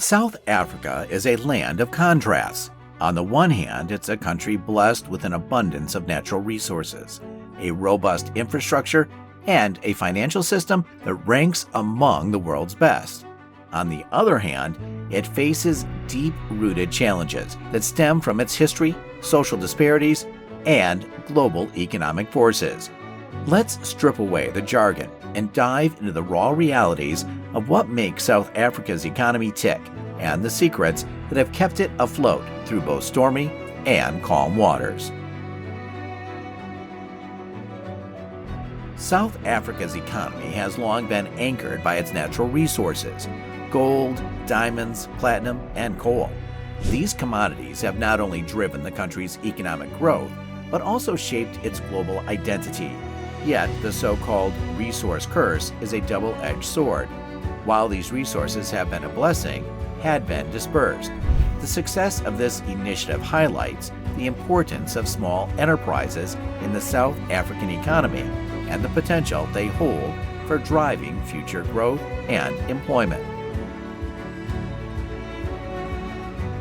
South Africa is a land of contrasts. On the one hand, it's a country blessed with an abundance of natural resources, a robust infrastructure, and a financial system that ranks among the world's best. On the other hand, it faces deep-rooted challenges that stem from its history, social disparities, and global economic forces. Let's strip away the jargon and dive into the raw realities of what makes South Africa's economy tick and the secrets that have kept it afloat through both stormy and calm waters. South Africa's economy has long been anchored by its natural resources: gold, diamonds, platinum, and coal. These commodities have not only driven the country's economic growth, but also shaped its global identity. Yet, the so-called resource curse is a double-edged sword. While these resources have been a blessing, had been dispersed. The success of this initiative highlights the importance of small enterprises in the South African economy and the potential they hold for driving future growth and employment.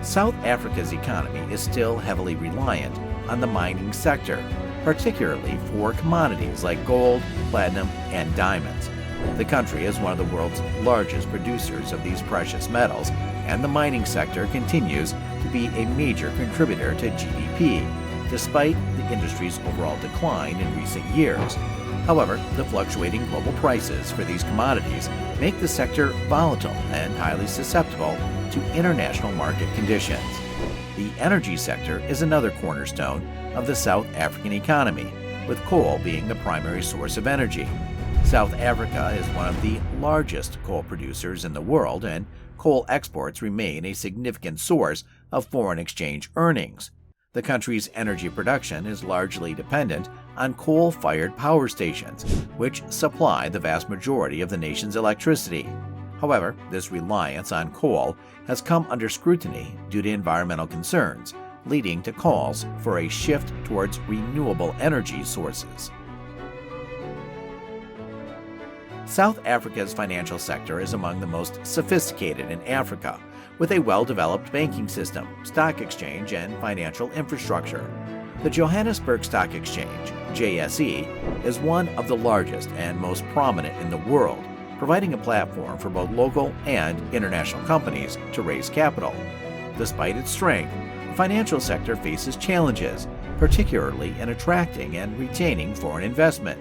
South Africa's economy is still heavily reliant on the mining sector, particularly for commodities like gold, platinum, and diamonds. The country is one of the world's largest producers of these precious metals, and the mining sector continues to be a major contributor to GDP, despite the industry's overall decline in recent years. However, the fluctuating global prices for these commodities make the sector volatile and highly susceptible to international market conditions. The energy sector is another cornerstone of the South African economy, with coal being the primary source of energy. South Africa is one of the largest coal producers in the world, and coal exports remain a significant source of foreign exchange earnings. The country's energy production is largely dependent on coal-fired power stations, which supply the vast majority of the nation's electricity. However, this reliance on coal has come under scrutiny due to environmental concerns, leading to calls for a shift towards renewable energy sources. South Africa's financial sector is among the most sophisticated in Africa, with a well-developed banking system, stock exchange, and financial infrastructure. The Johannesburg Stock Exchange, JSE, is one of the largest and most prominent in the world, providing a platform for both local and international companies to raise capital. Despite its strength, the financial sector faces challenges, particularly in attracting and retaining foreign investment.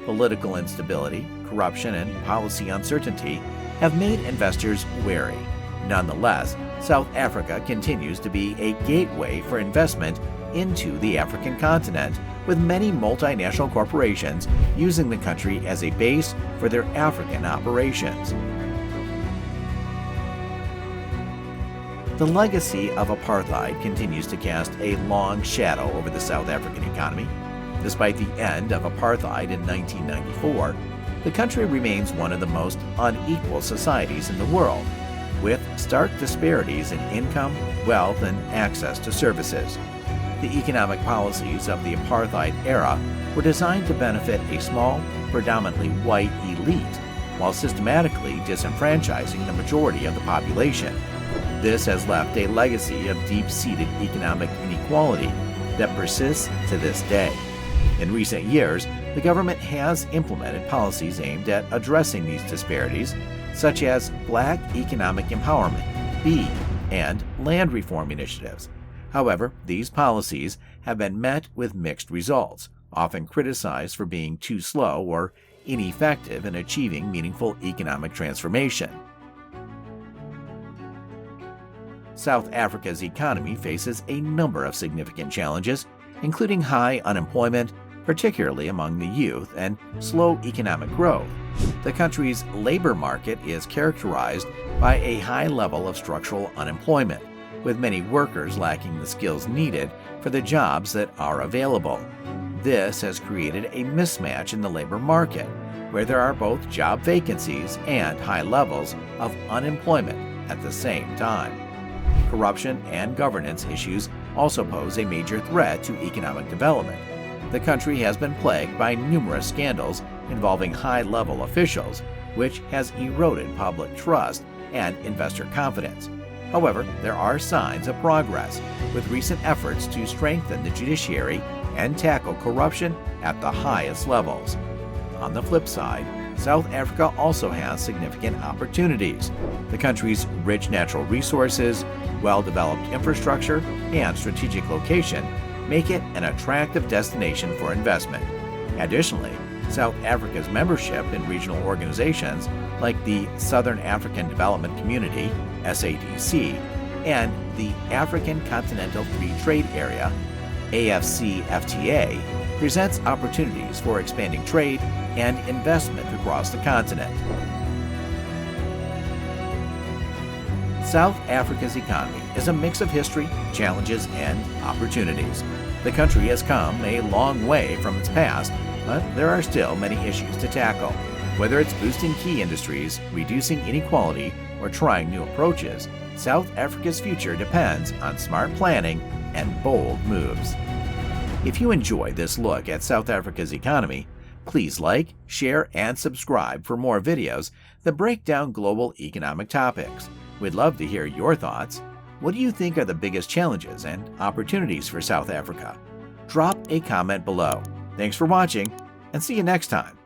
Political instability, corruption, and policy uncertainty have made investors wary. Nonetheless, South Africa continues to be a gateway for investment into the African continent, with many multinational corporations using the country as a base for their African operations. The legacy of apartheid continues to cast a long shadow over the South African economy. Despite the end of apartheid in 1994, the country remains one of the most unequal societies in the world, with stark disparities in income, wealth, and access to services. The economic policies of the apartheid era were designed to benefit a small, predominantly white elite, while systematically disenfranchising the majority of the population. This has left a legacy of deep-seated economic inequality that persists to this day. In recent years, the government has implemented policies aimed at addressing these disparities, such as Black Economic Empowerment, BEAD, and land reform initiatives. However, these policies have been met with mixed results, often criticized for being too slow or ineffective in achieving meaningful economic transformation. South Africa's economy faces a number of significant challenges, including high unemployment, particularly among the youth, and slow economic growth. The country's labor market is characterized by a high level of structural unemployment, with many workers lacking the skills needed for the jobs that are available. This has created a mismatch in the labor market, where there are both job vacancies and high levels of unemployment at the same time. Corruption and governance issues also pose a major threat to economic development. The country has been plagued by numerous scandals involving high-level officials, which has eroded public trust and investor confidence. However, there are signs of progress, with recent efforts to strengthen the judiciary and tackle corruption at the highest levels. On the flip side, South Africa also has significant opportunities. The country's rich natural resources, well-developed infrastructure, and strategic location make it an attractive destination for investment. Additionally, South Africa's membership in regional organizations like the Southern African Development Community, SADC, and the African Continental Free Trade Area, AFCFTA, presents opportunities for expanding trade and investment across the continent. South Africa's economy is a mix of history, challenges, and opportunities. The country has come a long way from its past, but there are still many issues to tackle. Whether it's boosting key industries, reducing inequality, or trying new approaches, South Africa's future depends on smart planning and bold moves. If you enjoy this look at South Africa's economy, please like, share, and subscribe for more videos that break down global economic topics. We'd love to hear your thoughts. What do you think are the biggest challenges and opportunities for South Africa? Drop a comment below. Thanks for watching, and see you next time.